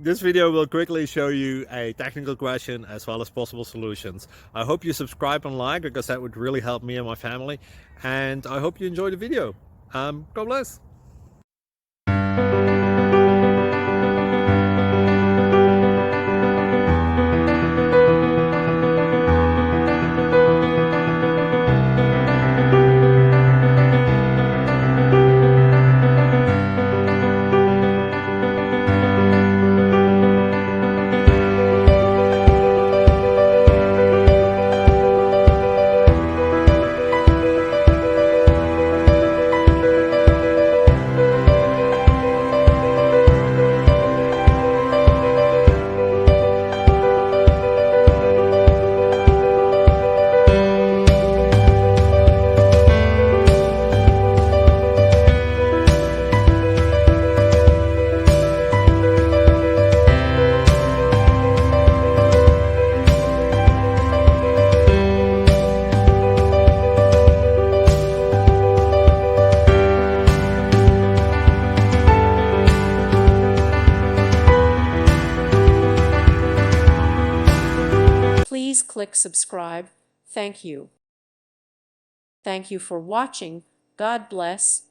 This video will quickly show you a technical question as well as possible solutions. I hope you subscribe and like, because that would really help me and my family. And I hope you enjoy the video. God bless. Please click subscribe. Thank you. Thank you for watching. God bless.